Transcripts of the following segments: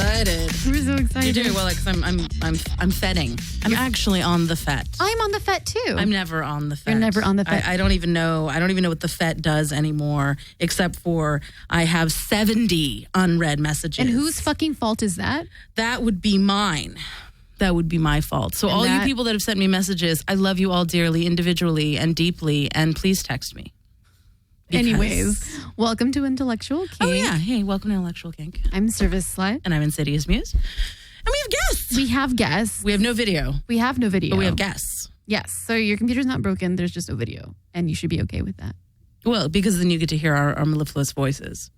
excited. We're so excited. You're doing well, because I'm fetting. I'm actually on the fet. I'm on the FET too. I'm never on the fet. You're never on the FET. I don't even know. I don't even know what the fet does anymore, except for I have 70 unread messages. And whose fucking fault is that? That would be mine. That would be my fault. So all you people that have sent me messages, I love you all dearly, individually and deeply, and please text me. Anyways, welcome to Intellectual Kink. Oh yeah, hey, welcome to Intellectual Kink. I'm Service Slut. And I'm Insidious Muse. And we have guests. We have guests. We have no video. We have no video. But we have guests. Yes. So your computer's not broken. There's just no video. And you should be okay with that. Well, because then you get to hear our mellifluous voices,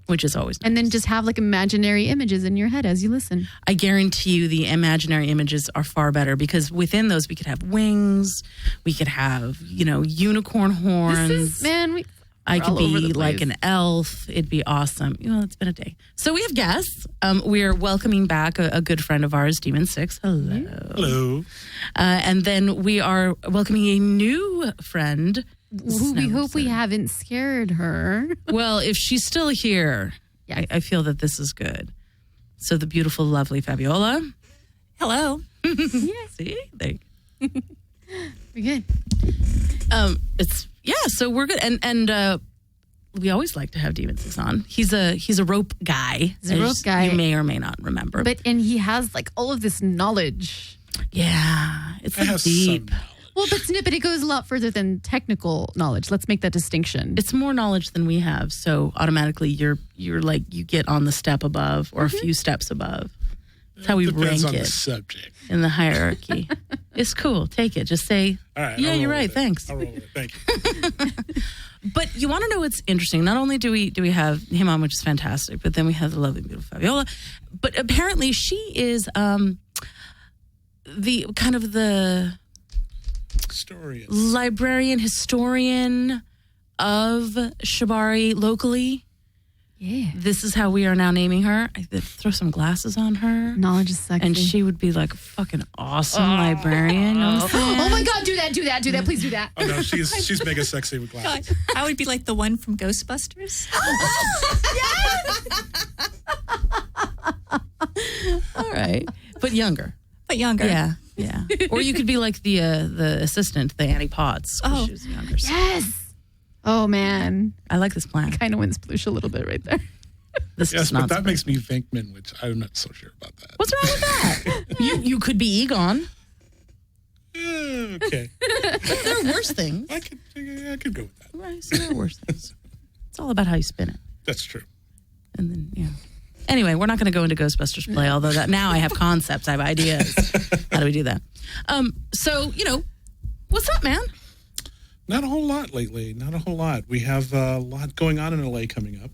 which is always nice. And then just have like imaginary images in your head as you listen. I guarantee you the imaginary images are far better, because within those we could have wings, we could have, unicorn horns. I could be like an elf. It'd be awesome. It's been a day. So we have guests. We're welcoming back a good friend of ours, Demon 6. Hello. Hello. And then we are welcoming a new friend, who we hope we haven't scared her. Well, if she's still here, yes. I feel that this is good. So the beautiful, lovely Fabiola. Hello. See? There you go. We're good. So we're good. And we always like to have Demon 6 on. He's a rope guy. He's a rope guy. You may or may not remember. And he has like all of this knowledge. Yeah. It's like deep. Well, but it goes a lot further than technical knowledge. Let's make that distinction. It's more knowledge than we have, so automatically you're like you get on the step above or a few steps above. That's how we rank on it the subject in the hierarchy. It's cool. Take it. Just say, all right, yeah, you're right. Thanks. I'll roll with it. Thank you. But you want to know what's interesting? Not only do we have him on, which is fantastic, but then we have the lovely, beautiful Fabiola. But apparently, she is the kind of the librarian, historian of Shibari locally. Yeah. This is how we are now naming her. I throw some glasses on her. Knowledge is sexy. And she would be like a fucking awesome librarian. Oh my God, do that. Please do that. Oh no, she's mega sexy with glasses. God, I would be like the one from Ghostbusters. All right. But younger. Yeah. Or you could be like the assistant, the Annie Potts. Oh. She was younger. So. Yes. Oh, man. I like this plan. Kind of wins Sploosh a little bit right there. Yes, but that makes me Venkman, which I'm not so sure about that. What's wrong with that? you could be Egon. Yeah, okay. There are worse things. I could go with that. Right, so there are worse things. It's all about how you spin it. That's true. And then, Anyway, we're not going to go into Ghostbusters play, although that now I have concepts, I have ideas. How do we do that? So, what's up, man? Not a whole lot lately. Not a whole lot. We have a lot going on in LA coming up.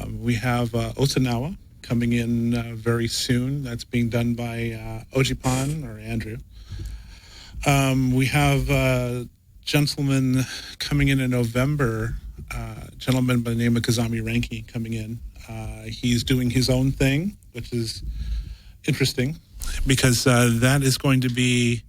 We have Otanawa coming in very soon. That's being done by Ojipan or Andrew. We have a gentleman coming in November, a gentleman by the name of Kazami Renki coming in. He's doing his own thing, which is interesting because that is going to be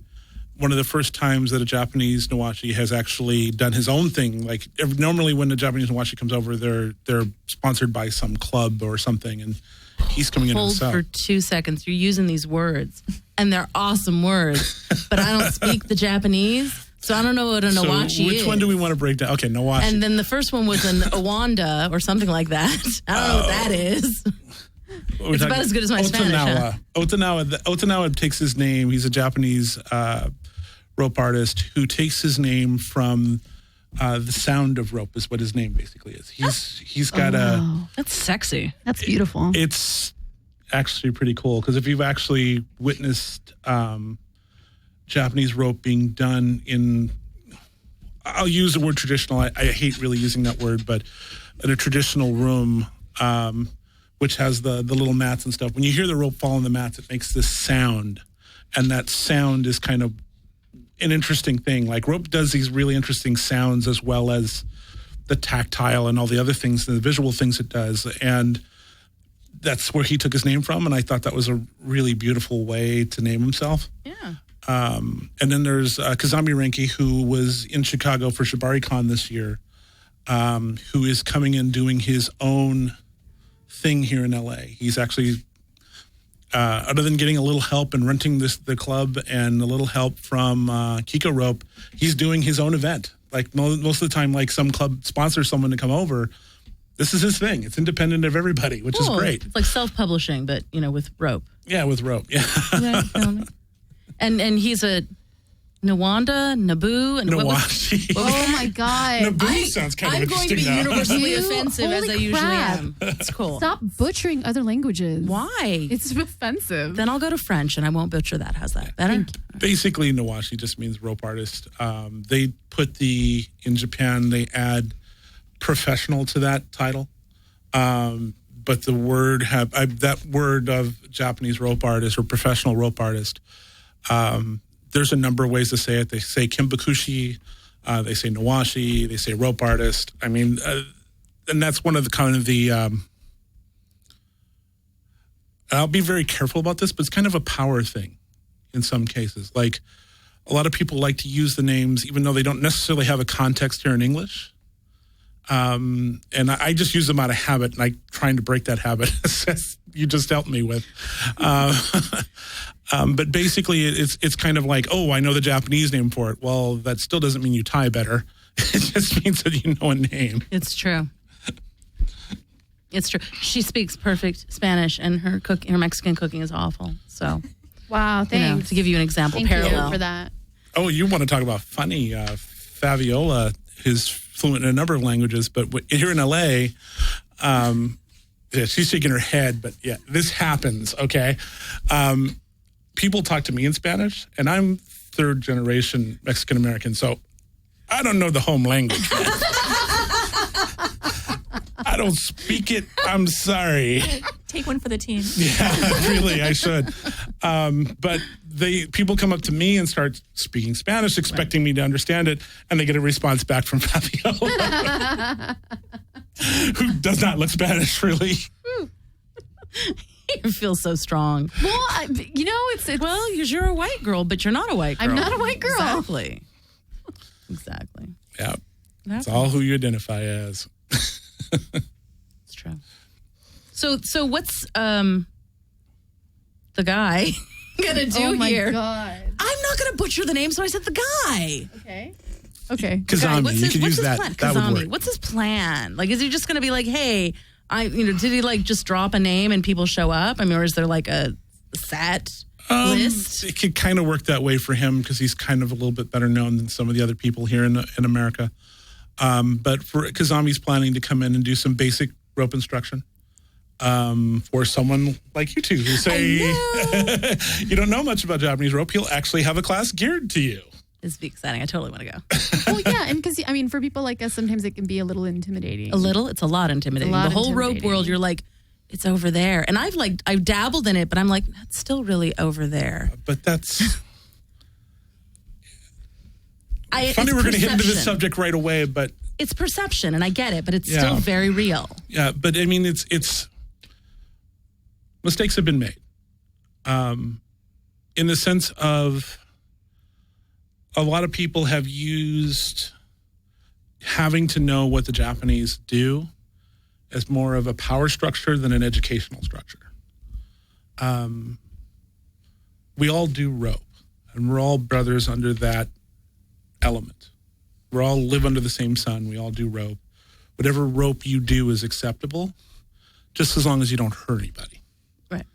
one of the first times that a Japanese Nawashi has actually done his own thing. Like normally when a Japanese Nawashi comes over, they're sponsored by some club or something, and he's coming in himself. Hold for 2 seconds. You're using these words, and they're awesome words, but I don't speak the Japanese, so I don't know what a Nawashi is. Which one do we want to break down? Okay, Nawashi. And then the first one was an Owanda or something like that. I don't know what that is. It's about as good as my Spanish. Huh? Otanawa takes his name. He's a Japanese rope artist who takes his name from the sound of rope is what his name basically is. He's got That's sexy. That's beautiful. It's actually pretty cool because if you've actually witnessed Japanese rope being done in, I'll use the word traditional. I hate really using that word, but in a traditional room, which has the little mats and stuff. When you hear the rope fall on the mats, it makes this sound, and that sound is kind of an interesting thing. Like rope does these really interesting sounds as well as the tactile and all the other things, the visual things it does. And that's where he took his name from. And I thought that was a really beautiful way to name himself. Yeah. And then there's Kazami Renki, who was in Chicago for ShibariCon this year, who is coming in doing his own thing here in LA. He's actually other than getting a little help and renting the club and a little help from Kiko Rope, he's doing his own event. Like most of the time, like some club sponsors someone to come over. This is his thing. It's independent of everybody, which is great. It's like self-publishing, but with rope. Yeah, with rope. Yeah. And he's a Nawanda, Naboo, and Nawashi. Oh my God. Naboo sounds kind of interesting. I'm going to be now. universally offensive as I usually crap. am. It's cool. Stop butchering other languages. Why? It's offensive. Then I'll go to French and I won't butcher that. How's that? Better? Basically, Nawashi just means rope artist. They put in Japan, they add professional to that title. But the word that word of Japanese rope artist or professional rope artist, there's a number of ways to say it. They say kimbakushi, they say nawashi, they say rope artist. I mean, and that's one of the kind of the. I'll be very careful about this, but it's kind of a power thing in some cases. Like a lot of people like to use the names even though they don't necessarily have a context here in English. And I just use them out of habit, and I'm trying to break that habit. You just helped me with. But basically, it's kind of like, oh, I know the Japanese name for it. Well, that still doesn't mean you tie better. It just means that you know a name. It's true. It's true. She speaks perfect Spanish, and her Mexican cooking is awful. So, wow, thanks. To give you an example, Thank parallel you for that. Oh, you want to talk about funny? Fabiola is fluent in a number of languages, but here in LA, she's shaking her head. But yeah, this happens. Okay, people talk to me in Spanish, and I'm third generation Mexican American, so I don't know the home language. I don't speak it. I'm sorry. Take one for the team. Yeah, really, I should. But people come up to me and start speaking Spanish, expecting me to understand it, and they get a response back from Fabiola, who does not look Spanish, really. You feel so strong. Well, it's well, because you're a white girl, but you're not a white girl. I'm not a white girl. Exactly. Yeah, it's all who you identify as. It's true. So what's the guy gonna do oh my here? God. I'm not gonna butcher the name, so I said the guy. Okay. Kazami, you could use that. Plan? That would work. What's his plan? Like, is he just gonna be like, hey, did he like just drop a name and people show up? I mean, or is there like a set list? It could kind of work that way for him because he's kind of a little bit better known than some of the other people here in America. But for Kazami's planning to come in and do some basic rope instruction for someone like you two who say you don't know much about Japanese rope, he'll actually have a class geared to you. This would be exciting. I totally want to go. Well, yeah, and because for people like us, sometimes it can be a little intimidating. A little? It's a lot intimidating. The whole rope world, you're like, it's over there. And I've dabbled in it, but I'm like, that's still really over there. But that's... Funny we're going to get into this subject right away, but... It's perception, and I get it, but it's still very real. Yeah, but I mean, it's... Mistakes have been made. In the sense of... A lot of people have used having to know what the Japanese do as more of a power structure than an educational structure. We all do rope, and we're all brothers under that element. We all live under the same sun. We all do rope. Whatever rope you do is acceptable, just as long as you don't hurt anybody. Right.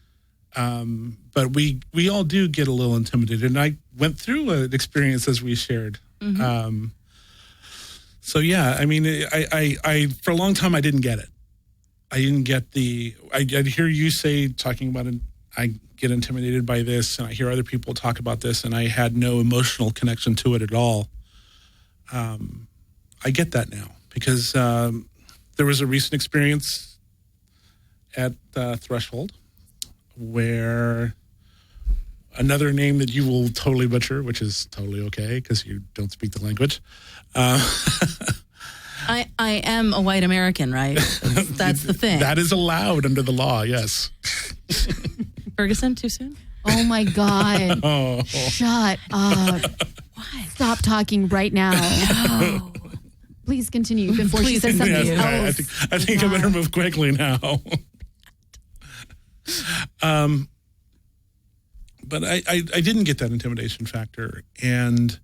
But we all do get a little intimidated, and I went through an experience as we shared. Mm-hmm. So yeah, I mean, I for a long time I didn't get it. I didn't get I'd hear you say talking about it. I get intimidated by this, and I hear other people talk about this, and I had no emotional connection to it at all. I get that now because there was a recent experience at Threshold where another name that you will totally butcher, which is totally okay because you don't speak the language. I am a white American, right? That's the thing. That is allowed under the law, yes. Ferguson, too soon? Oh, my God. Oh. Shut up. What? Stop talking right now. No. Please continue before she says something else. I think I better move quickly now. But I didn't get that intimidation factor. And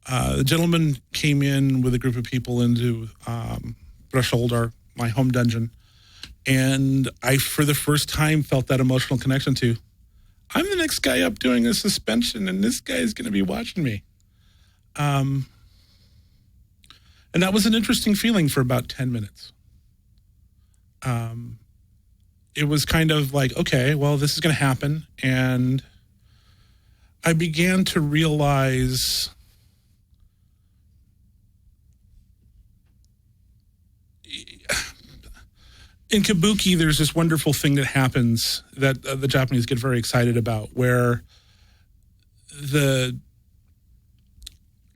the gentleman came in with a group of people into Threshold, my home dungeon. And I, for the first time, felt that emotional connection to, I'm the next guy up doing a suspension, and this guy is going to be watching me. And that was an interesting feeling for about 10 minutes. It was kind of like, okay, well, this is going to happen. And I began to realize in Kabuki, there's this wonderful thing that happens that the Japanese get very excited about, where the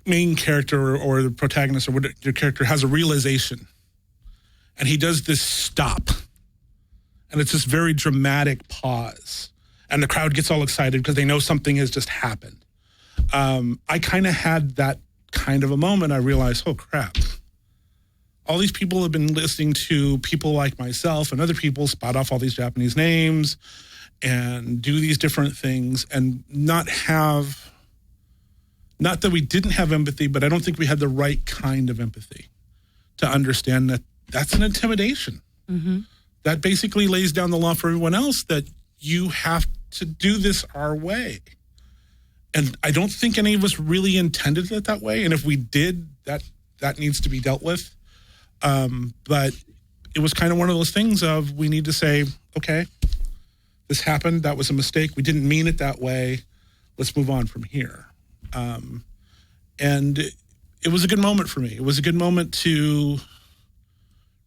main character or the protagonist or whatever your character has a realization, and he does this stop, and it's this very dramatic pause, and the crowd gets all excited because they know something has just happened. I kind of had that kind of a moment. I realized, oh crap, all these people have been listening to people like myself and other people spout off all these Japanese names and do these different things and not that we didn't have empathy, but I don't think we had the right kind of empathy to understand that that's an intimidation. Mm-hmm. That basically lays down the law for everyone else that you have to do this our way. And I don't think any of us really intended it that way. And if we did, that needs to be dealt with. But it was kind of one of those things of we need to say, okay, this happened. That was a mistake. We didn't mean it that way. Let's move on from here. And it was a good moment for me. It was a good moment to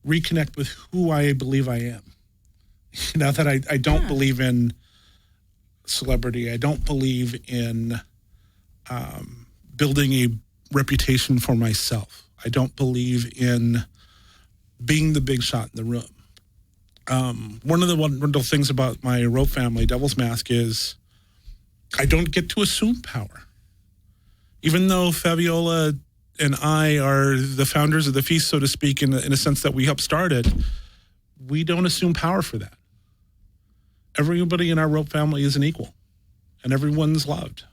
reconnect with who I believe I am. Now that I don't believe in celebrity. I don't believe in building a reputation for myself. I don't believe in being the big shot in the room. One of the wonderful things about my rope family, Devil's Mask, is I don't get to assume power. Even though Fabiola and I are the founders of the feast, so to speak, in a sense that we helped start it, we don't assume power for that. Everybody in our rope family is an equal, and everyone's loved.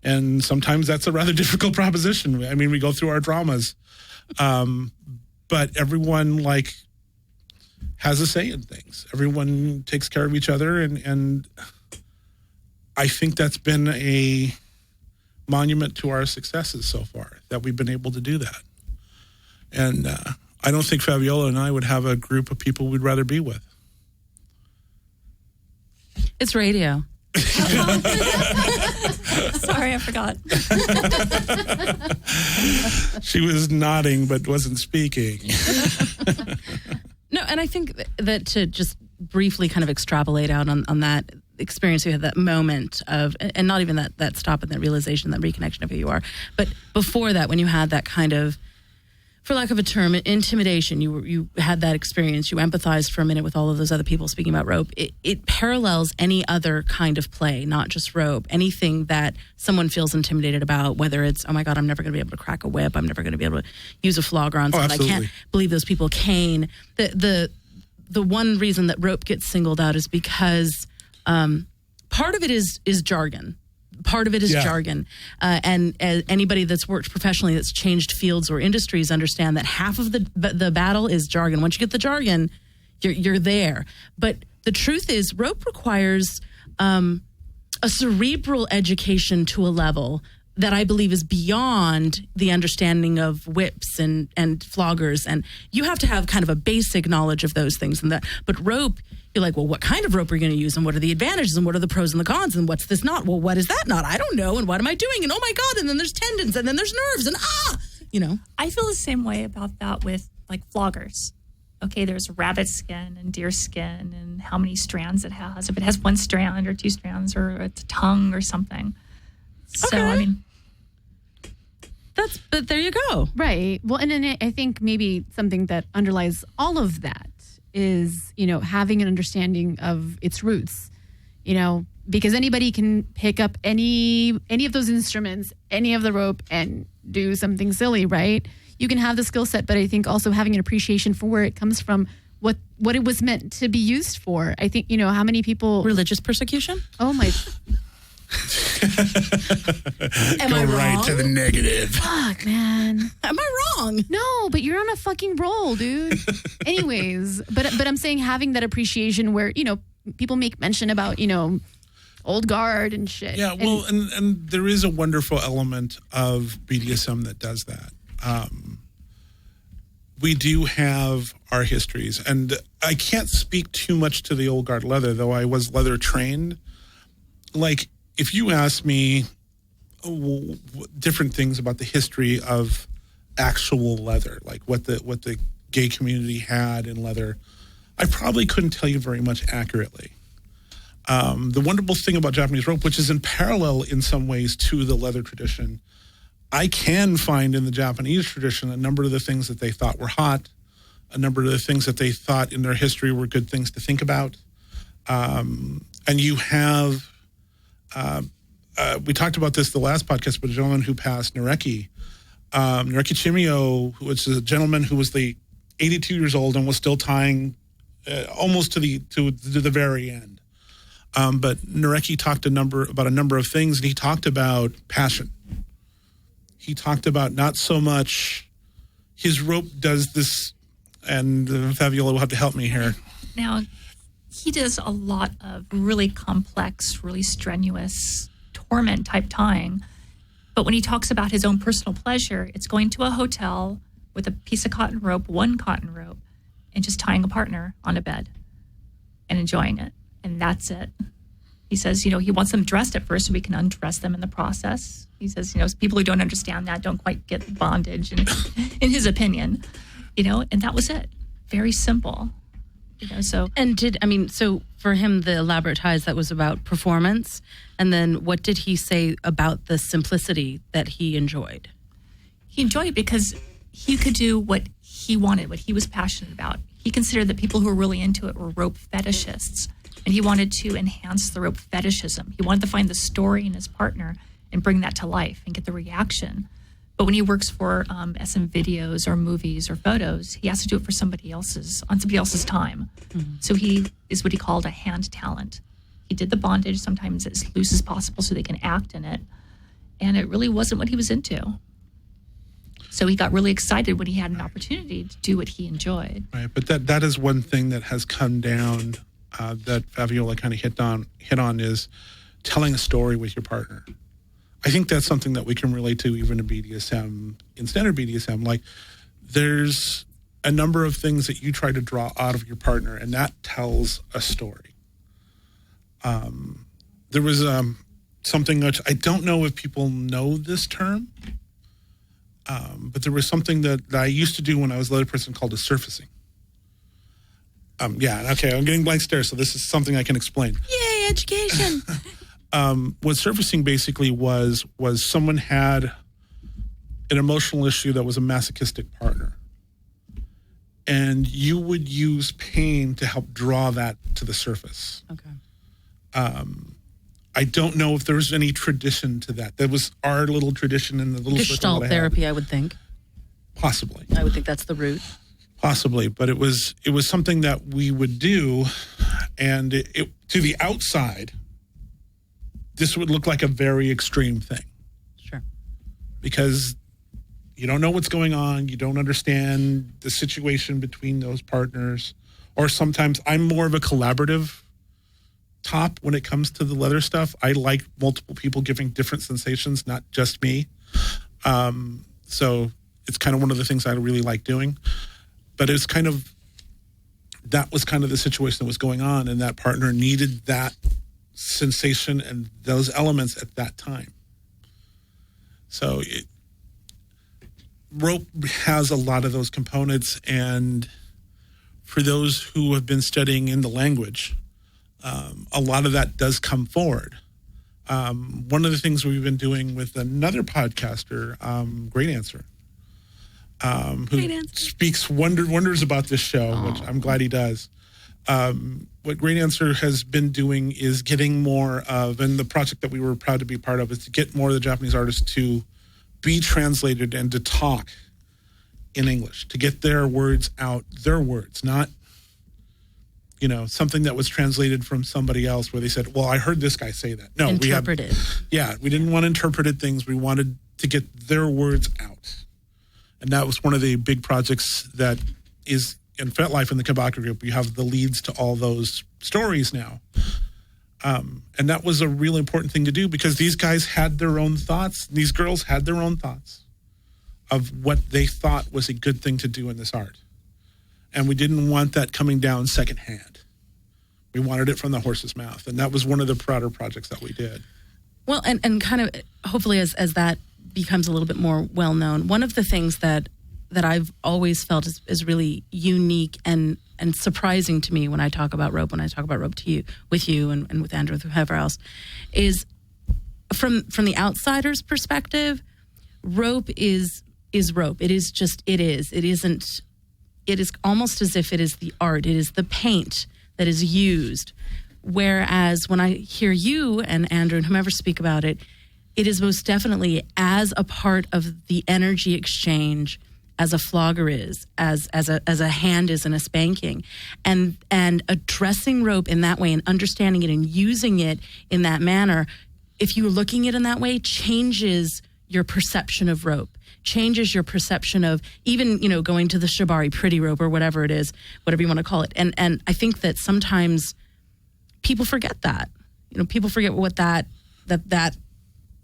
And sometimes that's a rather difficult proposition. I mean, we go through our dramas, but everyone has a say in things. Everyone takes care of each other, and I think that's been a monument to our successes so far, that we've been able to do that. And I don't think Fabiola and I would have a group of people we'd rather be with. It's radio. Sorry, I forgot. She was nodding but wasn't speaking. No, and I think that to just briefly kind of extrapolate out on that experience, you had that moment of, and not even that stop and that realization, that reconnection of who you are, but before that, when you had that kind of, for lack of a term, intimidation, you had that experience, you empathized for a minute with all of those other people speaking about rope. It parallels any other kind of play, not just rope. Anything that someone feels intimidated about, whether it's, oh my God, I'm never going to be able to crack a whip, I'm never going to be able to use a flogger on someone, I can't believe those people cane. The one reason that rope gets singled out is because part of it is jargon. Part of it is jargon. And anybody that's worked professionally, that's changed fields or industries, understand that half of the battle is jargon. Once you get the jargon, you're there. But the truth is, rope requires a cerebral education to a level that I believe is beyond the understanding of whips and floggers. And you have to have kind of a basic knowledge of those things. But rope, you're like, well, what kind of rope are you going to use? And what are the advantages? And what are the pros and the cons? And what's this knot? Well, what is that knot? I don't know. And what am I doing? And oh my God. And then there's tendons. And then there's nerves. And I feel the same way about that with like floggers. Okay, there's rabbit skin and deer skin and how many strands it has. If it has one strand or two strands or it's a tongue or something. So, okay. I mean, but there you go. Right. Well, and then I think maybe something that underlies all of that is, having an understanding of its roots, because anybody can pick up any of those instruments, any of the rope, and do something silly, right? You can have the skill set, but I think also having an appreciation for where it comes from, what it was meant to be used for. I think, how many people... Religious persecution? Oh, my... Am I wrong? Right to the negative. Fuck, man. Am I wrong? No, but you're on a fucking roll, dude. Anyways, but I'm saying having that appreciation where, people make mention about, old guard and shit. Yeah, well, and there is a wonderful element of BDSM that does that. We do have our histories, and I can't speak too much to the old guard leather, though I was leather trained. Like, if you ask me different things about the history of actual leather, like what the gay community had in leather, I probably couldn't tell you very much accurately. The wonderful thing about Japanese rope, which is in parallel in some ways to the leather tradition, I can find in the Japanese tradition a number of the things that they thought were hot, a number of the things that they thought in their history were good things to think about. And you have, we talked about this the last podcast, but a gentleman who passed, Nareki Chimio, which is a gentleman who was 82 years old and was still tying almost to the very end. But Nareki talked about a number of things, and he talked about passion. He talked about not so much his rope does this, and Fabiola will have to help me here. Now, he does a lot of really complex, really strenuous torment type tying. But when he talks about his own personal pleasure, it's going to a hotel with a piece of cotton rope, one cotton rope, and just tying a partner on a bed and enjoying it. And that's it. He says, he wants them dressed at first so we can undress them in the process. He says, people who don't understand that don't quite get bondage, in his opinion, and that was it. Very simple. So for him, the elaborate ties, that was about performance. And then what did he say about the simplicity that he enjoyed? He enjoyed it because he could do what he wanted, what he was passionate about. He considered that people who were really into it were rope fetishists. And he wanted to enhance the rope fetishism. He wanted to find the story in his partner and bring that to life and get the reaction. But when he works for SM videos or movies or photos, he has to do it for somebody else's time. Mm-hmm. So he is what he called a hand talent. He did the bondage sometimes as loose as possible so they can act in it. And it really wasn't what he was into. So he got really excited when he had an opportunity to do what he enjoyed. Right, but that is one thing that has come down that Fabiola kind of hit on is telling a story with your partner. I think that's something that we can relate to even in BDSM, in standard BDSM. Like, there's a number of things that you try to draw out of your partner, and that tells a story. There was something which I don't know if people know this term, but there was something that I used to do when I was a leather person called a surfacing. I'm getting blank stares, so this is something I can explain. Yay, education! What surfacing basically was someone had an emotional issue that was a masochistic partner. And you would use pain to help draw that to the surface. Okay. I don't know if there's any tradition to that. That was our little tradition in the little Gestalt therapy, I would think. Possibly. I would think that's the root. Possibly, but it was something that we would do, and it to the outside, this would look like a very extreme thing. Sure. Because you don't know what's going on, you don't understand the situation between those partners, or sometimes I'm more of a collaborative top when it comes to the leather stuff. I like multiple people giving different sensations, not just me. So it's kind of one of the things I really like doing. But that was kind of the situation that was going on, and that partner needed that sensation and those elements at that time. So rope has a lot of those components, and for those who have been studying in the language, a lot of that does come forward. One of the things we've been doing with another podcaster, Great Answer, who speaks wonders about this show, which I'm glad he does. What Great Answer has been doing is getting more of, and the project that we were proud to be part of, is to get more of the Japanese artists to be translated and to talk in English, to get their words out, their words, not something that was translated from somebody else where they said, well, I heard this guy say that. No, interpreted. We didn't want interpreted things. We wanted to get their words out. And that was one of the big projects that is in FetLife in the Kabaka group. You have the leads to all those stories now. And that was a really important thing to do because these guys had their own thoughts. These girls had their own thoughts of what they thought was a good thing to do in this art. And we didn't want that coming down secondhand. We wanted it from the horse's mouth. And that was one of the prouder projects that we did. Well, and kind of hopefully as that becomes a little bit more well-known, one of the things that I've always felt is really unique and surprising to me when I talk about rope to you, with you and with Andrew, with whoever else, is from the outsider's perspective, rope is rope. It is just, it is. It isn't, it is almost as if it is the art. It is the paint that is used. Whereas when I hear you and Andrew and whomever speak about it, it is most definitely as a part of the energy exchange as a flogger is, as a hand is in a spanking, and addressing rope in that way and understanding it and using it in that manner, if you're looking at it in that way, changes your perception of rope, changes your perception of even, going to the shibari, pretty rope, or whatever it is, whatever you want to call it. And I think that sometimes people forget that. People forget what that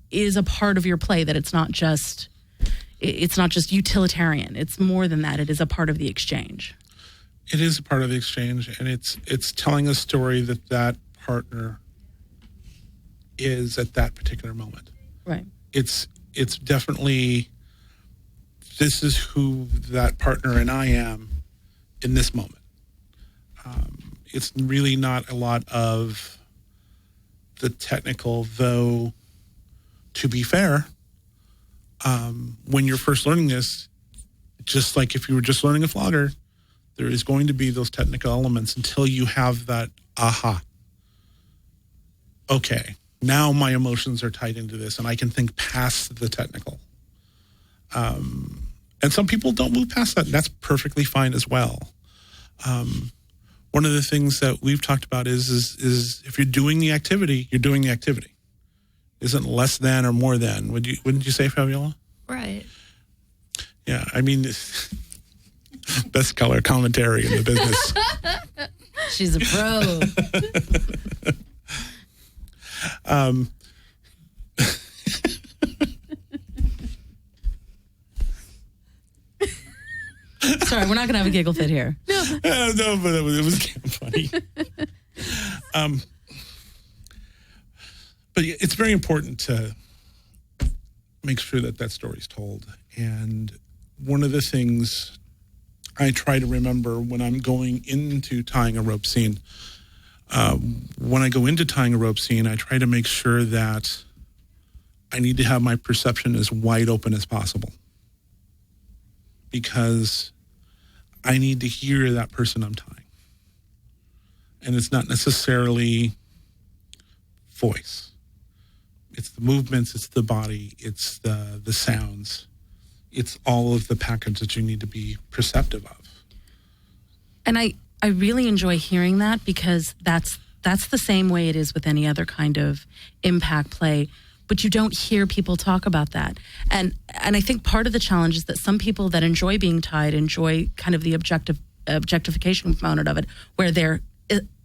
is a part of your play, that it's not just utilitarian. It's more than that. It is a part of the exchange. It is a part of the exchange, and it's telling a story that partner is at that particular moment. Right. It's definitely, this is who that partner and I am in this moment. It's really not a lot of the technical, though, to be fair, when you're first learning this, just like if you were just learning a flogger, there is going to be those technical elements until you have that aha. Okay, now my emotions are tied into this and I can think past the technical. And some people don't move past that, and that's perfectly fine as well. One of the things that we've talked about is if you're doing the activity, you're doing the activity. Isn't less than or more than. Wouldn't you say, Fabiola? Right. Yeah, I mean, best color commentary in the business. She's a pro. Sorry, we're not going to have a giggle fit here. No, but it was kind of funny. But it's very important to make sure that story's told. And one of the things I try to remember when I'm going into tying a rope scene, I try to make sure that I need to have my perception as wide open as possible. Because I need to hear that person I'm tying. And it's not necessarily voice. It's the movements, it's the body, it's the sounds. It's all of the package that you need to be perceptive of. And I really enjoy hearing that, because that's the same way it is with any other kind of impact play. But you don't hear people talk about that. And I think part of the challenge is that some people that enjoy being tied enjoy kind of the objectification component of it, where they're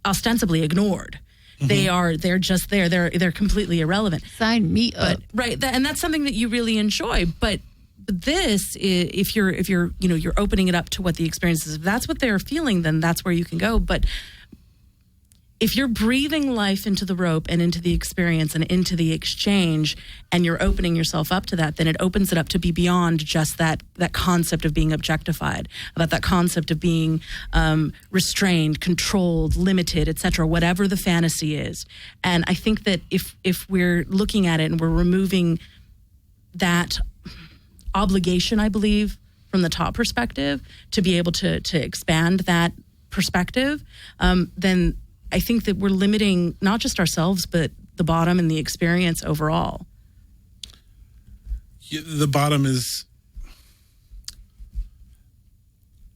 ostensibly ignored. Mm-hmm. They're just there. They're completely irrelevant. Sign me up. Right. And that's something that you really enjoy. But this, if you're opening it up to what the experience is, if that's what they're feeling, then that's where you can go. But if you're breathing life into the rope and into the experience and into the exchange, and you're opening yourself up to that, then it opens it up to be beyond just that concept of being objectified, about that concept of being restrained, controlled, limited, etc., whatever the fantasy is. And I think that if we're looking at it and we're removing that obligation, I believe, from the top perspective, to be able to expand that perspective, then I think that we're limiting not just ourselves, but the bottom and the experience overall. The bottom is,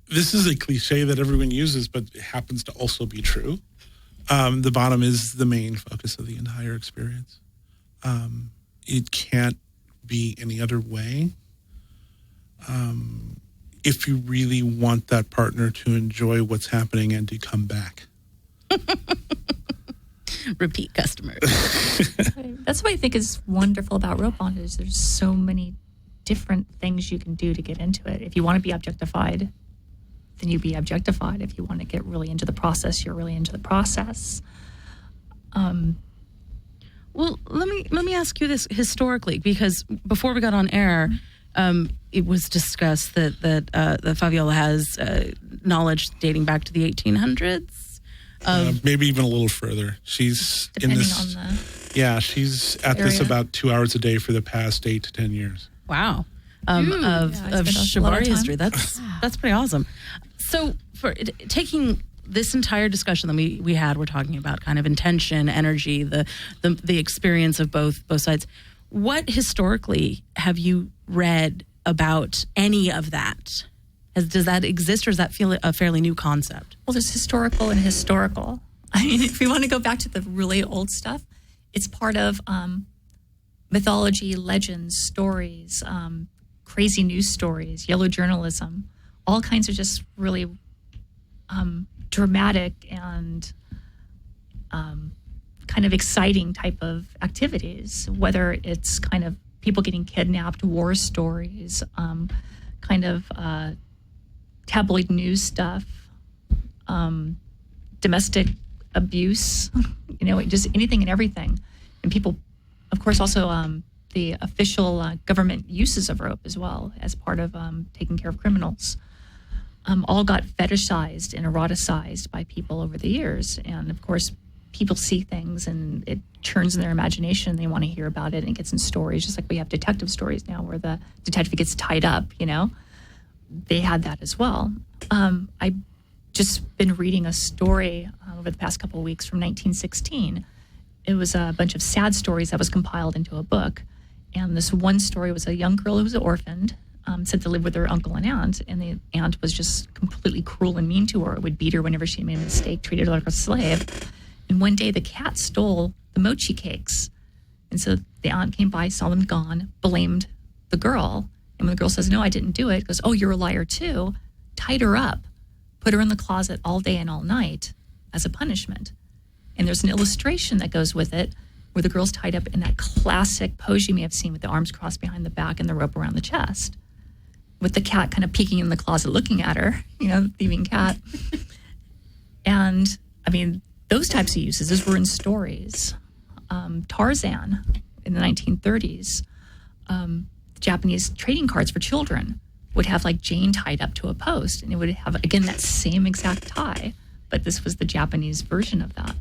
this is a cliche that everyone uses, but it happens to also be true. The bottom is the main focus of the entire experience. It can't be any other way. If you really want that partner to enjoy what's happening and to come back. Repeat customers. That's what I think is wonderful about rope bondage. There's so many different things you can do to get into it. If you want to be objectified, then you be objectified. If you want to get really into the process, you're really into the process. Well, let me ask you this historically, because before we got on air, it was discussed that Fabiola has knowledge dating back to the 1800s. Maybe even a little further. She's Depending in this. on the Yeah, she's at this about 2 hours a day for the past 8 to 10 years. Wow. Of shibari history. That's pretty awesome. So for taking this entire discussion that we had, we're talking about kind of intention, energy, the experience of both sides. What historically have you read about any of that? Does that exist, or does that feel a fairly new concept? Well, there's historical and historical. I mean, if we want to go back to the really old stuff, it's part of mythology, legends, stories, crazy news stories, yellow journalism, all kinds of just really dramatic and kind of exciting type of activities, whether it's kind of people getting kidnapped, war stories, kind of tabloid news stuff, domestic abuse, just anything and everything. And people, of course, also the official government uses of rope as well as part of taking care of criminals, all got fetishized and eroticized by people over the years. And of course, people see things and it churns in their imagination. They want to hear about it, and it gets in stories, just like we have detective stories now where the detective gets tied up, They had that as well. I've just been reading a story over the past couple of weeks from 1916. It was a bunch of sad stories that was compiled into a book. And this one story was a young girl who was orphaned, sent to live with her uncle and aunt. And the aunt was just completely cruel and mean to her, would beat her whenever she made a mistake, treated her like a slave. And one day the cat stole the mochi cakes. And so the aunt came by, saw them gone, blamed the girl. And when the girl says, no, I didn't do it, goes, oh, you're a liar too, tied her up, put her in the closet all day and all night as a punishment. And there's an illustration that goes with it where the girl's tied up in that classic pose you may have seen with the arms crossed behind the back and the rope around the chest, with the cat kind of peeking in the closet looking at her, the thieving cat. And, I mean, those types of uses were in stories. Tarzan in the 1930s, Japanese trading cards for children would have like Jane tied up to a post, and it would have, again, that same exact tie, but this was the Japanese version of that,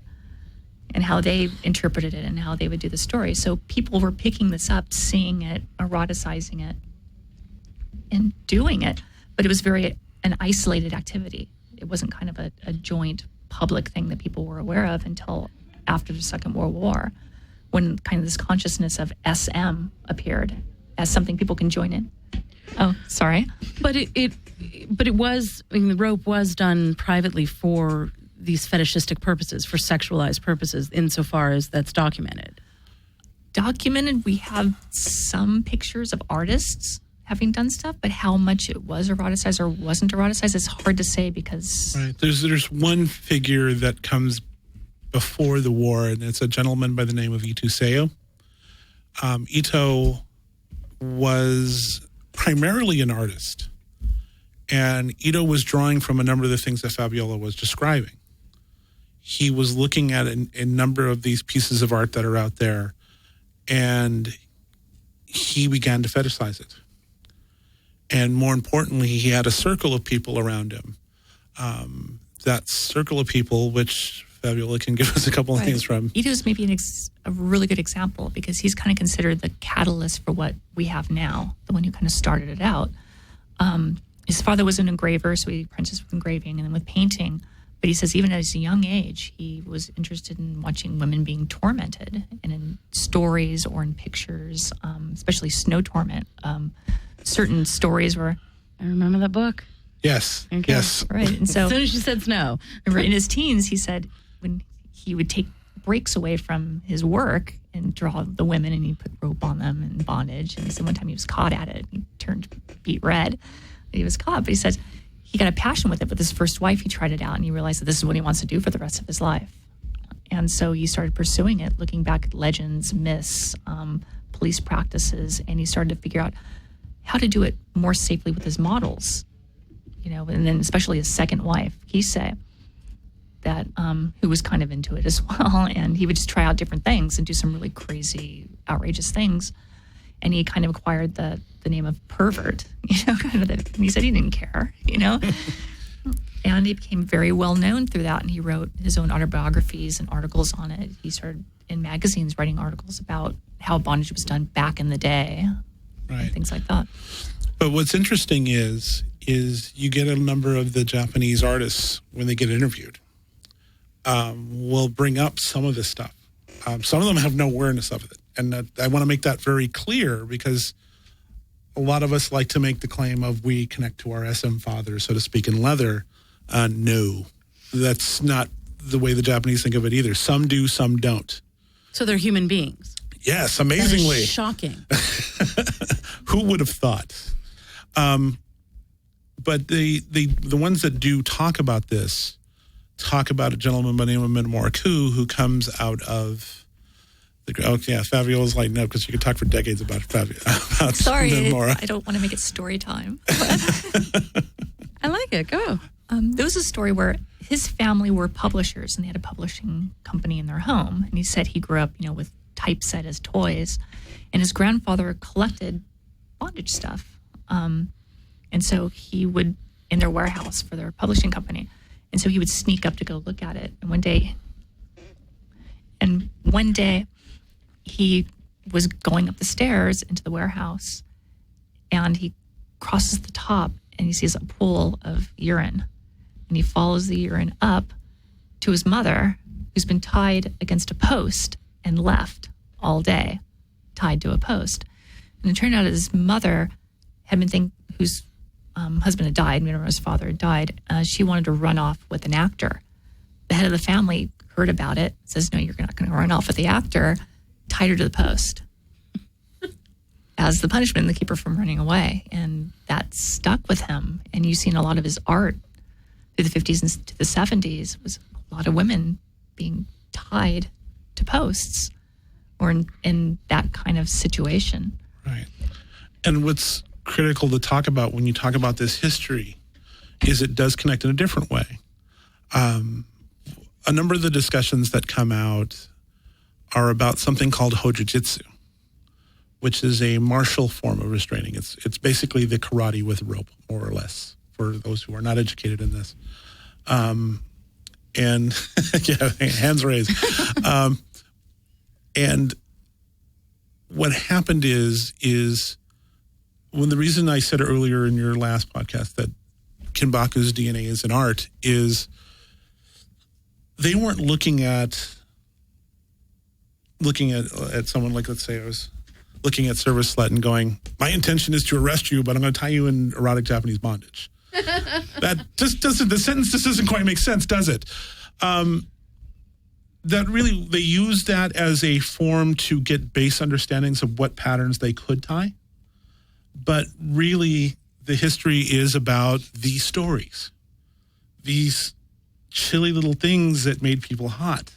and how they interpreted it and how they would do the story. So people were picking this up, seeing it, eroticizing it, and doing it, but it was an isolated activity. It wasn't kind of a joint public thing that people were aware of until after the Second World War, when kind of this consciousness of SM appeared as something people can join in. Oh, sorry. But it was, the rope was done privately for these fetishistic purposes, for sexualized purposes, insofar as that's documented. Documented, we have some pictures of artists having done stuff, but how much it was eroticized or wasn't eroticized is hard to say because... Right. There's one figure that comes before the war, and it's a gentleman by the name of Ito Seo. Ito was primarily an artist, and Ito was drawing from a number of the things that Fabiola was describing. He was looking at a number of these pieces of art that are out there, and he began to fetishize it. And more importantly, he had a circle of people around him. That circle of people, which Fabiola can give us a couple of things from. Ito's maybe a really good example because he's kind of considered the catalyst for what we have now, the one who kind of started it out. His father was an engraver, so he apprenticed with engraving and then with painting. But he says even at a young age, he was interested in watching women being tormented, and in stories or in pictures, especially Snow Torment. Certain stories were... I remember that book. Yes. Okay. Yes. Right. And so as soon as she said no. remember, in his teens, he said when he would take breaks away from his work and draw the women and he'd put rope on them in bondage. And he said one time he was caught at it. He turned beet red. He was caught, but he said he got a passion with it. With his first wife, he tried it out and he realized that this is what he wants to do for the rest of his life. And so he started pursuing it, looking back at legends, myths, police practices, and he started to figure out how to do it more safely with his models, and then especially his second wife, Kisei, that who was kind of into it as well. And he would just try out different things and do some really crazy, outrageous things. And he kind of acquired the name of pervert, and he said he didn't care, And he became very well known through that. And he wrote his own autobiographies and articles on it. He started in magazines writing articles about how bondage was done back in the day, and things like that. But what's interesting is you get a number of the Japanese artists when they get interviewed will bring up some of this stuff. Some of them have no awareness of it. And I want to make that very clear because a lot of us like to make the claim of we connect to our SM fathers, so to speak, in leather. No, that's not the way the Japanese think of it either. Some do, some don't. So they're human beings. Yes, amazingly. That is shocking. Who would have thought? But the ones that do talk about this talk about a gentleman by the name of Minomoraku who comes out of Fabiola's like, no, because you could talk for decades about Fabiola. Sorry, I don't want to make it story time. I like it. Go. There was a story where his family were publishers and they had a publishing company in their home. And he said he grew up, with typeset as toys. And his grandfather collected bondage stuff. And so he would, in their warehouse for their publishing company. And so he would sneak up to go look at it. And one day he was going up the stairs into the warehouse and he crosses the top and he sees a pool of urine. And he follows the urine up to his mother, who's been tied against a post and left all day, tied to a post. And it turned out that his mother had been whose husband had died, his father had died. She wanted to run off with an actor. The head of the family heard about it, says, no, you're not going to run off with the actor, tied her to the post as the punishment to keep her from running away. And that stuck with him. And you've seen a lot of his art through the 50s and to the 70s was a lot of women being tied to posts or in that kind of situation. Right. And what's critical to talk about when you talk about this history is it does connect in a different way. A number of the discussions that come out are about something called hojujitsu, which is a martial form of restraining. It's basically the karate with rope, more or less, for those who are not educated in this. And yeah, hands raised. And what happened is when the reason I said earlier in your last podcast that Kinbaku's DNA is an art is they weren't looking at someone like, let's say I was looking at Service Slut and going, my intention is to arrest you, but I'm going to tie you in erotic Japanese bondage. That just doesn't, the sentence just doesn't quite make sense, does it? That really, they use that as a form to get base understandings of what patterns they could tie. But really, the history is about these stories, these chilly little things that made people hot.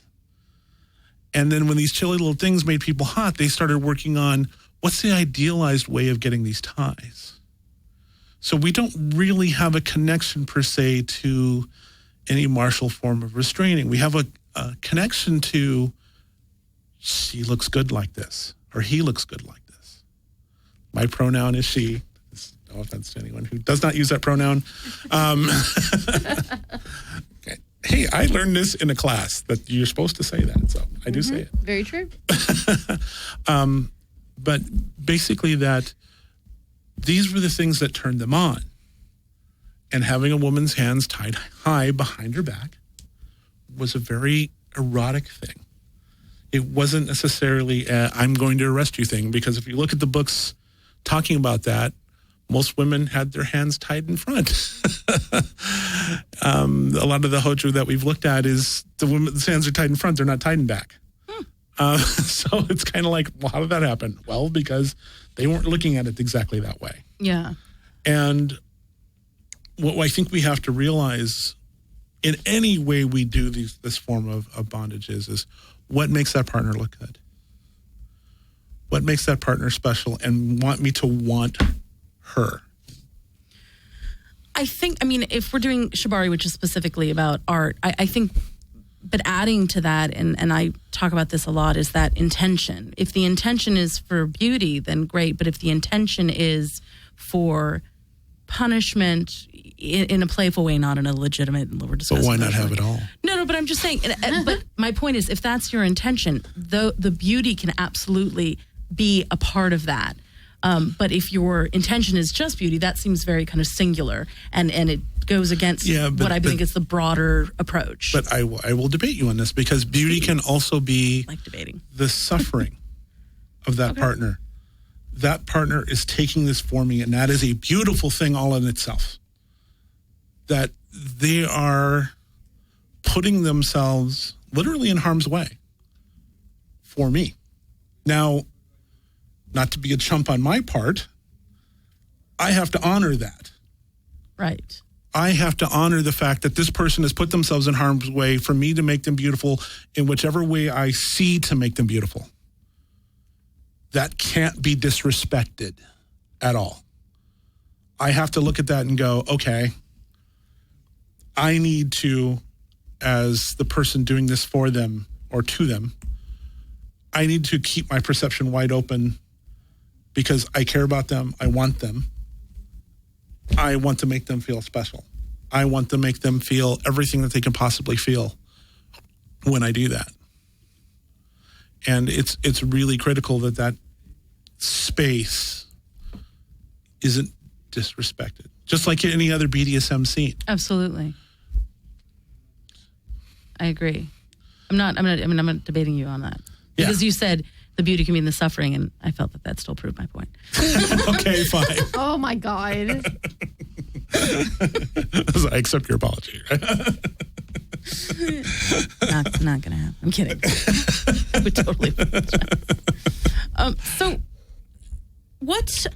And then when these chilly little things made people hot, they started working on what's the idealized way of getting these ties. So we don't really have a connection per se to any martial form of restraining. We have a connection to she looks good like this or he looks good like this. My pronoun is she. No offense to anyone who does not use that pronoun. Hey, I learned this in a class that you're supposed to say that, so I do say it. Very true. But basically that these were the things that turned them on. And having a woman's hands tied high behind her back was a very erotic thing. It wasn't necessarily a, I'm going to arrest you thing, because if you look at the books talking about that, most women had their hands tied in front. A lot of the hojo that we've looked at is the women's hands are tied in front. They're not tied in back. So it's kind of like, well, how did that happen? Well, because they weren't looking at it exactly that way. Yeah. And what I think we have to realize in any way we do this form of bondage is what makes that partner look good? What makes that partner special and want me to want her? I think, if we're doing shibari, which is specifically about art, I think, but adding to that, and I talk about this a lot, is that intention. If the intention is for beauty, then great. But if the intention is for punishment in a playful way, not in a legitimate, we're discussing. But why not have it all? No, but I'm just saying, but my point is, if that's your intention, the beauty can absolutely be a part of that. But if your intention is just beauty, that seems very kind of singular, and it goes against what I think is the broader approach. But I will debate you on this, because beauty can also be like debating the suffering of that partner. That partner is taking this for me, and that is a beautiful thing all in itself. That they are putting themselves literally in harm's way for me. Now, not to be a chump on my part, I have to honor that. Right. I have to honor the fact that this person has put themselves in harm's way for me to make them beautiful in whichever way I see to make them beautiful. That can't be disrespected at all. I have to look at that and go, okay, I need to, as the person doing this for them or to them, I need to keep my perception wide open because I care about them. I want them. I want to make them feel special. I want to make them feel everything that they can possibly feel when I do that. And it's really critical that space isn't disrespected, just like any other BDSM scene. Absolutely. I agree. I'm not debating you on that. Because you said the beauty can be in the suffering, and I felt that still proved my point. Okay, fine. Oh my God. I accept your apology. Not gonna happen. I'm kidding. I would totally. So, what?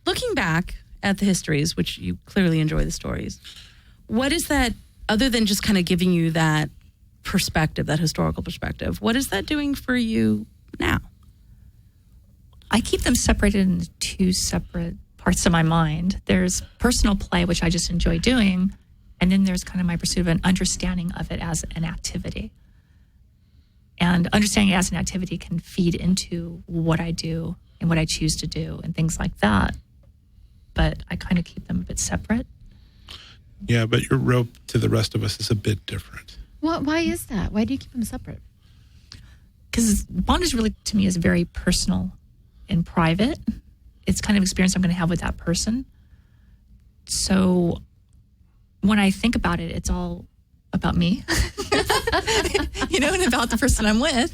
Looking back at the histories, which you clearly enjoy the stories, what is that? Other than just kind of giving you that perspective, that historical perspective, what is that doing for you now? I keep them separated into two separate parts of my mind. There's personal play, which I just enjoy doing, and then there's kind of my pursuit of an understanding of it as an activity. And understanding it as an activity can feed into what I do and what I choose to do and things like that. But I kind of keep them a bit separate. Yeah, but your rope to the rest of us is a bit different. Why is that? Why do you keep them separate? Because bondage really, to me, is very personal and private. It's kind of experience I'm going to have with that person. So when I think about it, it's all about me, and about the person I'm with.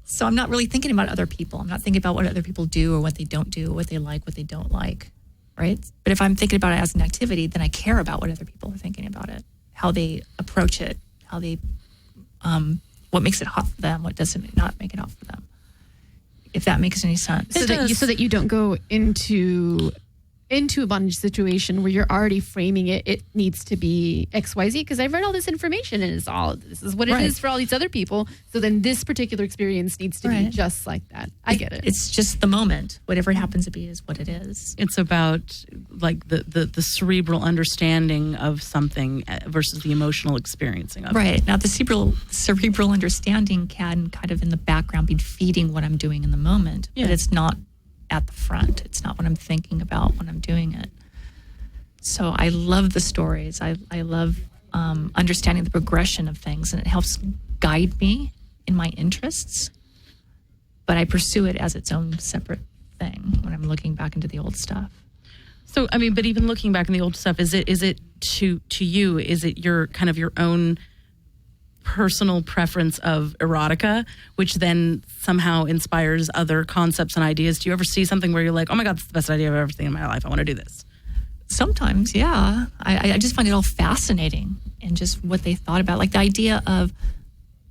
So I'm not really thinking about other people. I'm not thinking about what other people do or what they don't do, what they like, what they don't like, right? But if I'm thinking about it as an activity, then I care about what other people are thinking about it, how they approach it, how they, what makes it hot for them, what doesn't not make it hot for them. If that makes any sense. So that you don't go into a bondage situation where you're already framing it needs to be XYZ, because I've read all this information and this is what it is for all these other people. So then this particular experience needs to be just like that. I get it. It's just the moment. Whatever it happens to be is what it is. It's about like the cerebral understanding of something versus the emotional experiencing of it. Right. Now the cerebral understanding can kind of in the background be feeding what I'm doing in the moment, but it's not at the front. It's not what I'm thinking about when I'm doing it. So I love the stories. I love understanding the progression of things, and it helps guide me in my interests. But I pursue it as its own separate thing when I'm looking back into the old stuff. So, but even looking back in the old stuff, is it to you, is it your kind of your own personal preference of erotica, which then somehow inspires other concepts and ideas. Do you ever see something where you're like, oh my God, that's the best idea I've ever seen in my life. I want to do this. Sometimes, yeah. I just find it all fascinating and just what they thought about. Like the idea of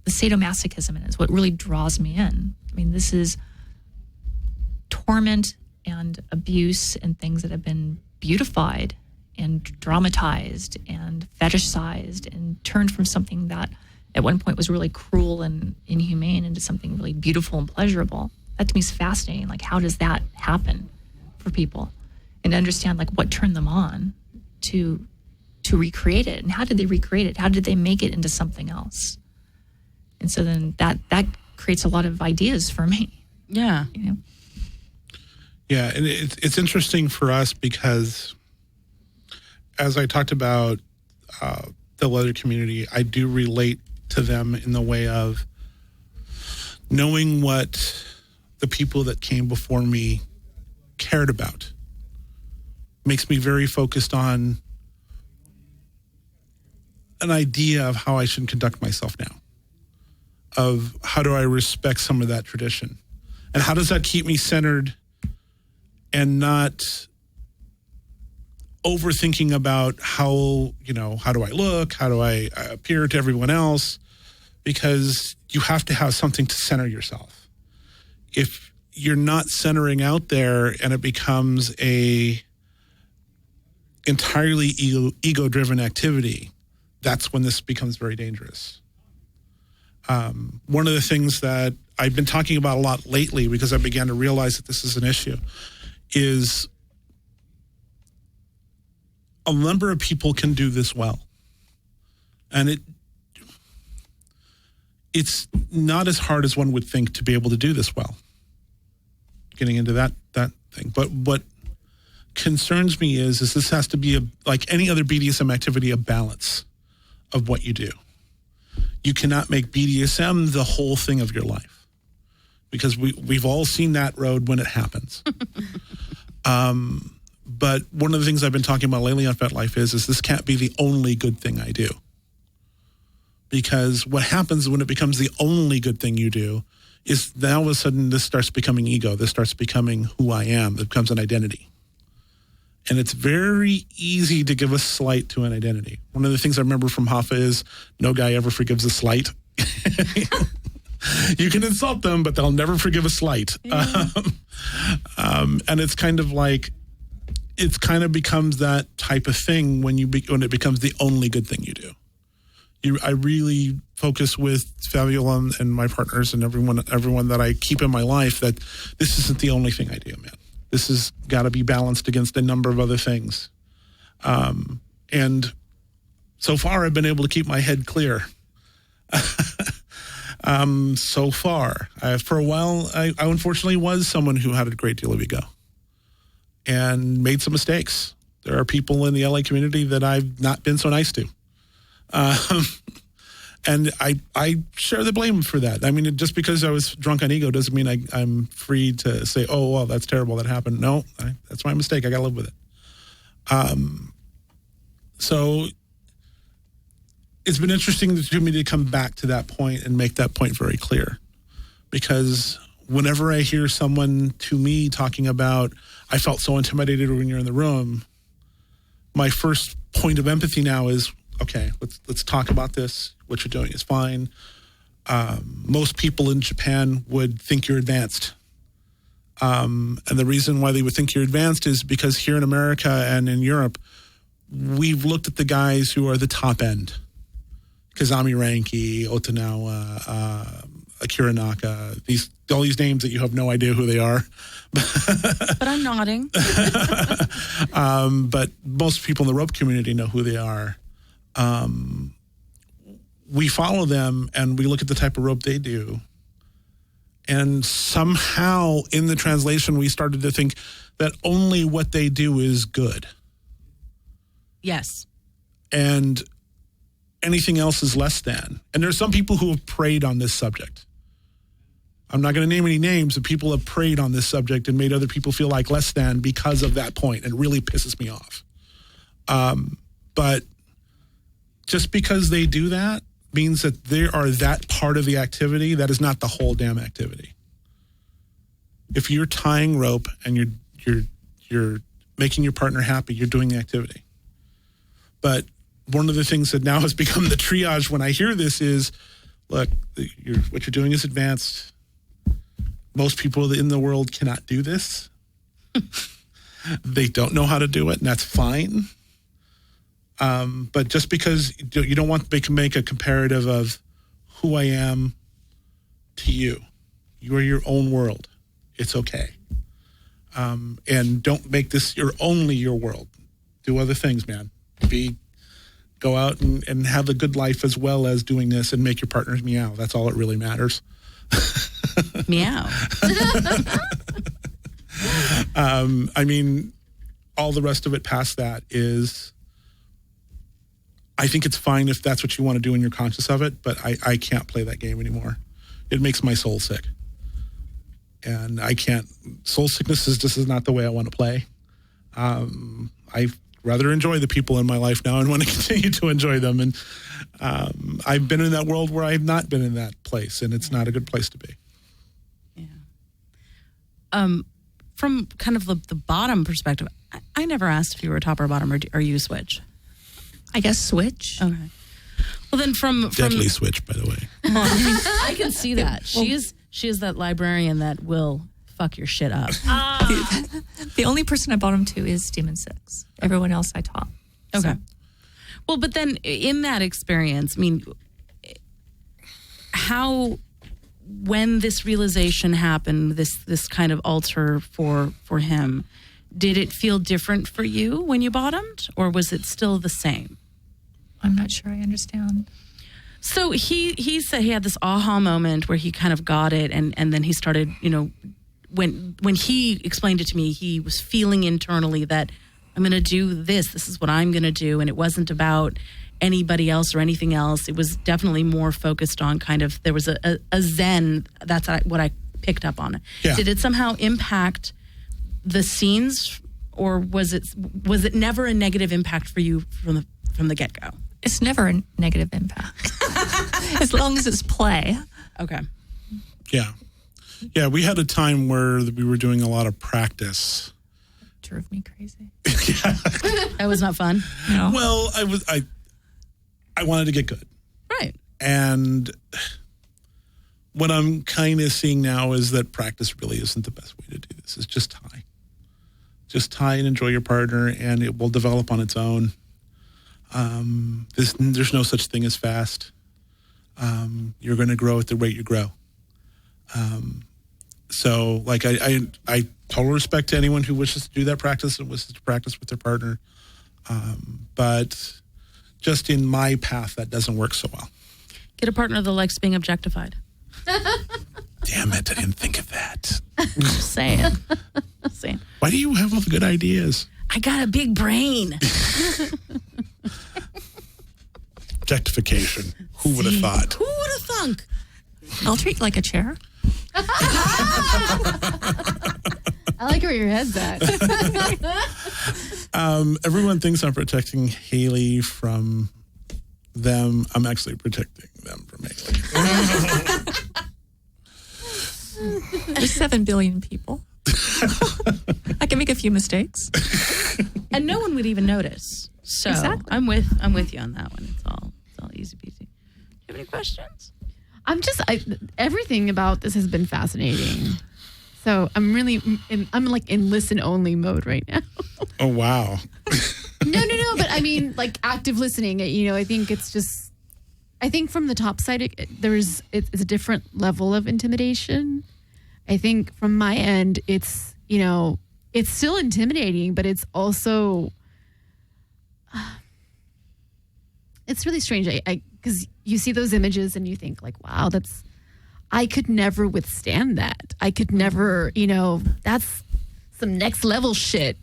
the sadomasochism is what really draws me in. I mean, this is torment and abuse and things that have been beautified and dramatized and fetishized and turned from something that at one point was really cruel and inhumane into something really beautiful and pleasurable. That to me is fascinating. Like, how does that happen for people? And to understand, like, what turned them on to recreate it, and how did they recreate it? How did they make it into something else? And so then that creates a lot of ideas for me. Yeah. You know? Yeah, and it's interesting for us because as I talked about the leather community, I do relate to them in the way of knowing what the people that came before me cared about. Makes me very focused on an idea of how I should conduct myself now, of how do I respect some of that tradition, and how does that keep me centered and not overthinking about how do I look, how do I appear to everyone else, because you have to have something to center yourself. If you're not centering out there and it becomes a entirely ego-driven activity, that's when this becomes very dangerous. One of the things that I've been talking about a lot lately, because I began to realize that this is an issue, is a number of people can do this well. And it's not as hard as one would think to be able to do this well. Getting into that thing. But what concerns me is this has to be, like any other BDSM activity, a balance of what you do. You cannot make BDSM the whole thing of your life, because we've all seen that road when it happens. But one of the things I've been talking about lately on FetLife is this can't be the only good thing I do. Because what happens when it becomes the only good thing you do is now all of a sudden this starts becoming ego. This starts becoming who I am. It becomes an identity. And it's very easy to give a slight to an identity. One of the things I remember from Hoffa is no guy ever forgives a slight. You can insult them, but they'll never forgive a slight. Yeah. And it's kind of like, it kind of becomes that type of thing when it becomes the only good thing you do. I really focus with Fabiola and my partners and everyone that I keep in my life that this isn't the only thing I do, man. This has got to be balanced against a number of other things. And so far, I've been able to keep my head clear. So far. For a while, I unfortunately was someone who had a great deal of ego and made some mistakes. There are people in the LA community that I've not been so nice to. And I share the blame for that. I mean, just because I was drunk on ego doesn't mean I'm free to say, oh, well, that's terrible that happened. No, that's my mistake. I got to live with it. So it's been interesting to me to come back to that point and make that point very clear. Because whenever I hear someone to me talking about, I felt so intimidated when you're in the room, my first point of empathy now is, okay, let's talk about this. What you're doing is fine. Most people in Japan would think you're advanced. And the reason why they would think you're advanced is because here in America and in Europe, we've looked at the guys who are the top end. Kazami Ranki, Otanawa, Akira Naka, all these names that you have no idea who they are. But I'm nodding. But most people in the rope community know who they are. We follow them and we look at the type of rope they do. And somehow in the translation, we started to think that only what they do is good. Yes. And anything else is less than. And there's some people who have preyed on this subject. I'm not going to name any names, but people have preyed on this subject and made other people feel like less than because of that point. And it really pisses me off. But just because they do that means that they are that part of the activity. That is not the whole damn activity. If you're tying rope and you're making your partner happy, you're doing the activity. But one of the things that now has become the triage when I hear this is, look, what you're doing is advanced. Most people in the world cannot do this. They don't know how to do it, and that's fine. But just because you don't want to make a comparative of who I am to you. You are your own world. It's okay. And don't make this only your world. Do other things, man. Go out and have a good life as well as doing this and make your partners meow. That's all that really matters. Meow. I mean, all the rest of it past that is, I think it's fine if that's what you want to do and you're conscious of it, but I can't play that game anymore. It makes my soul sick. And I can't, soul sickness is not the way I want to play. I rather enjoy the people in my life now and want to continue to enjoy them. And I've been in that world where I've not been in that place, and it's not a good place to be. Yeah. From kind of the bottom perspective, I never asked if you were top or bottom, or are you switch? I guess switch. Okay. Well, then from Deadly switch, by the way. I can see that. She is that librarian that will fuck your shit up. The only person I bottom to is Demon 6. Everyone else I top. Okay. So. Well, but then in that experience, I mean, when this realization happened, this kind of alter for him, did it feel different for you when you bottomed, or was it still the same? I'm not sure I understand. So he said he had this aha moment where he kind of got it, and then he started, when he explained it to me, he was feeling internally that I'm going to do this. This is what I'm going to do. And it wasn't about anybody else or anything else. It was definitely more focused on kind of, there was a zen. That's what I picked up on. Yeah. Did it somehow impact the scenes, or was it never a negative impact for you from the get-go? It's never a negative impact. As long as it's play. Okay. Yeah. Yeah, we had a time where we were doing a lot of practice. Drove me crazy. That was not fun? No. Well, I wanted to get good. Right. And what I'm kind of seeing now is that practice really isn't the best way to do this. It's just tie. Just tie and enjoy your partner, and it will develop on its own. There's no such thing as fast. You're going to grow at the rate you grow. So, like, I total respect to anyone who wishes to do that practice and wishes to practice with their partner. But just in my path, that doesn't work so well. Get a partner that likes being objectified. Damn it, I didn't think of that. Just saying. Why do you have all the good ideas? I got a big brain. Objectification. Who would have thought? Who would have thunk? I'll treat like a chair. I like where your head's at. Everyone thinks I'm protecting Haley from them. I'm actually protecting them from Haley. There's 7 billion people. I can make a few mistakes. And no one would even notice. So exactly. I'm with you on that one. It's all easy peasy. Do you have any questions? Everything about this has been fascinating. So I'm really, I'm like in listen only mode right now. Oh, wow. No. But I mean, like active listening, I think it's just, I think from the top side, it's a different level of intimidation. I think from my end, it's, it's still intimidating, but it's also, it's really strange. Because you see those images and you think like, wow, I could never withstand that. I could never, that's some next level shit,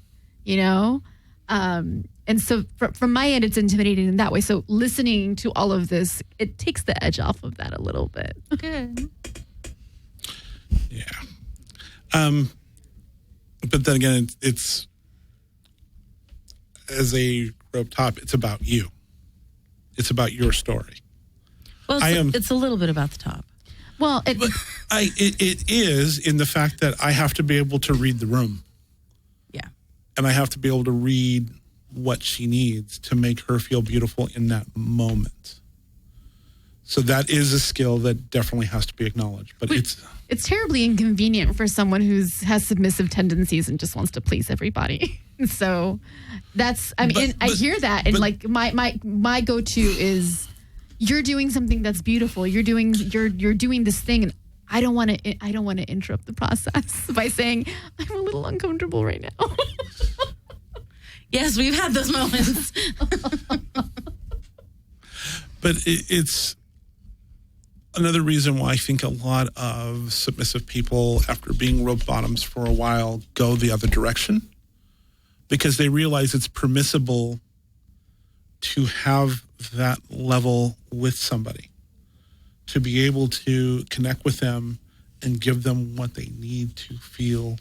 And so from my end, it's intimidating in that way. So listening to all of this, it takes the edge off of that a little bit. Good. Yeah. But then again, it's as a rope top, it's about you. It's about your story. Well, it's a little bit about the top. Well, it is in the fact that I have to be able to read the room. Yeah. And I have to be able to read what she needs to make her feel beautiful in that moment. So that is a skill that definitely has to be acknowledged. But it's terribly inconvenient for someone who has submissive tendencies and just wants to please everybody. So that's, I hear that. And like my go-to is, you're doing something that's beautiful. You're doing this thing. And I don't want to interrupt the process by saying, I'm a little uncomfortable right now. Yes, we've had those moments. But it's another reason why I think a lot of submissive people, after being rope bottoms for a while, go the other direction, because they realize it's permissible to have that level with somebody, to be able to connect with them and give them what they need to feel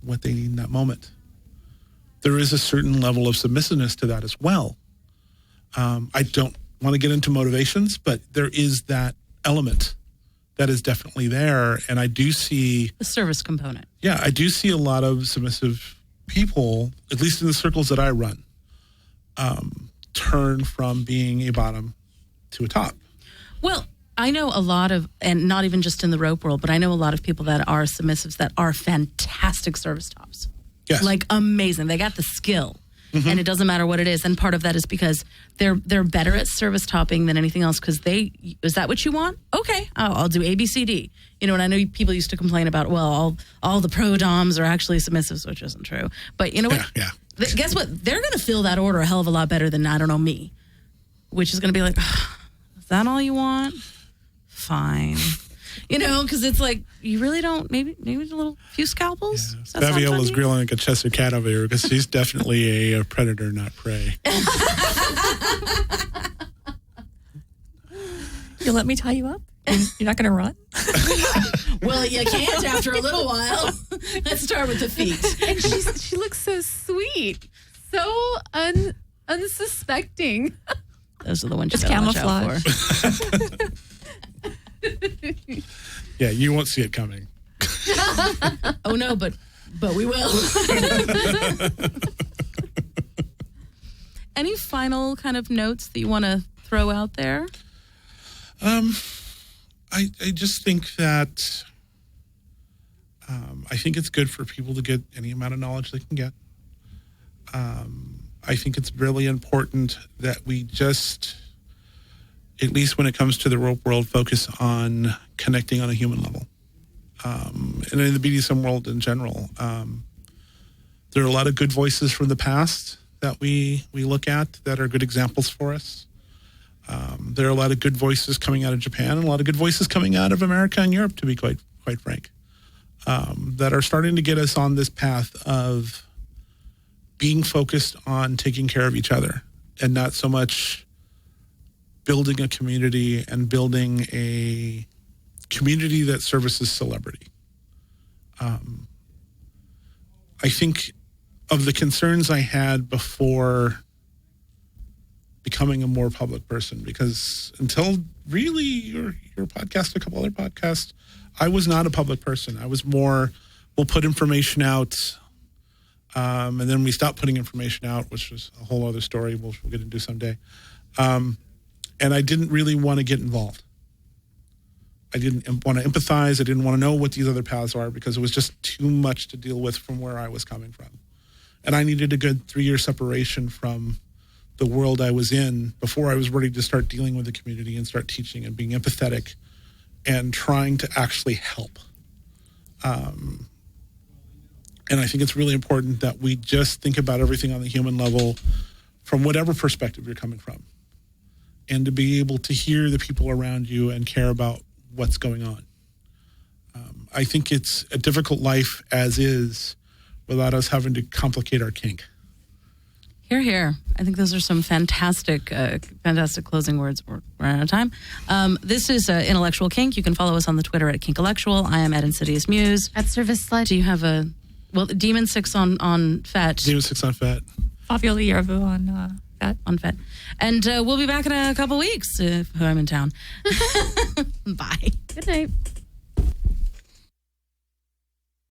what they need in that moment. There is a certain level of submissiveness to that as well. I don't want to get into motivations, but there is that element that is definitely there. And I do see the service component. Yeah, I do see a lot of submissive people, at least in the circles that I run, turn from being a bottom to a top. Well, I know a lot of, and not even just in the rope world, but I know a lot of people that are submissives that are fantastic service tops. Yes. Like amazing. They got the skill. Mm-hmm. And it doesn't matter what it is. And part of that is because they're better at service topping than anything else, because is that what you want? Okay, I'll do A, B, C, D. You know, and I know people used to complain about, well, all the pro doms are actually submissives, which isn't true. But you know what? Yeah. Guess what? They're going to fill that order a hell of a lot better than, I don't know, me. Which is going to be like, is that all you want? Fine. You know, because it's like, you really don't, maybe a few scalpels? Yeah. Fabiola's grilling like a Chester cat over here, because she's definitely a predator, not prey. You'll let me tie you up? You're not going to run? Well, you can't after a little while. Let's start with the feet. And she looks so sweet, so unsuspecting. Those are the ones just camouflage. Yeah, you won't see it coming. Oh no, but we will. Any final kind of notes that you want to throw out there? I just think that I think it's good for people to get any amount of knowledge they can get. I think it's really important that we just, at least when it comes to the rope world, focus on connecting on a human level. And in the BDSM world in general, there are a lot of good voices from the past that we look at that are good examples for us. There are a lot of good voices coming out of Japan and a lot of good voices coming out of America and Europe, to be quite frank, that are starting to get us on this path of being focused on taking care of each other and not so much building a community and building a community that services celebrity. I think of the concerns I had before becoming a more public person, because until really your podcast, a couple other podcasts, I was not a public person. I was more, we'll put information out, and then we stopped putting information out, which was a whole other story we'll get into someday. And I didn't really want to get involved. I didn't want to empathize. I didn't want to know what these other paths are, because it was just too much to deal with from where I was coming from. And I needed a good 3-year separation from the world I was in before I was ready to start dealing with the community and start teaching and being empathetic and trying to actually help. And I think it's really important that we just think about everything on the human level from whatever perspective you're coming from, and to be able to hear the people around you and care about what's going on. I think it's a difficult life as is without us having to complicate our kink. Hear, hear. I think those are some fantastic closing words. We're running out of time. This is Intellectual Kink. You can follow us on the Twitter at Kinkallectual. I am at Insidious Muse. At Service Slut. Do you have Demon 6 on Fat. Demon 6 on Fat. Fabiola Yervu on that. On Fet. And we'll be back in a couple weeks if I'm in town. Bye. Good night.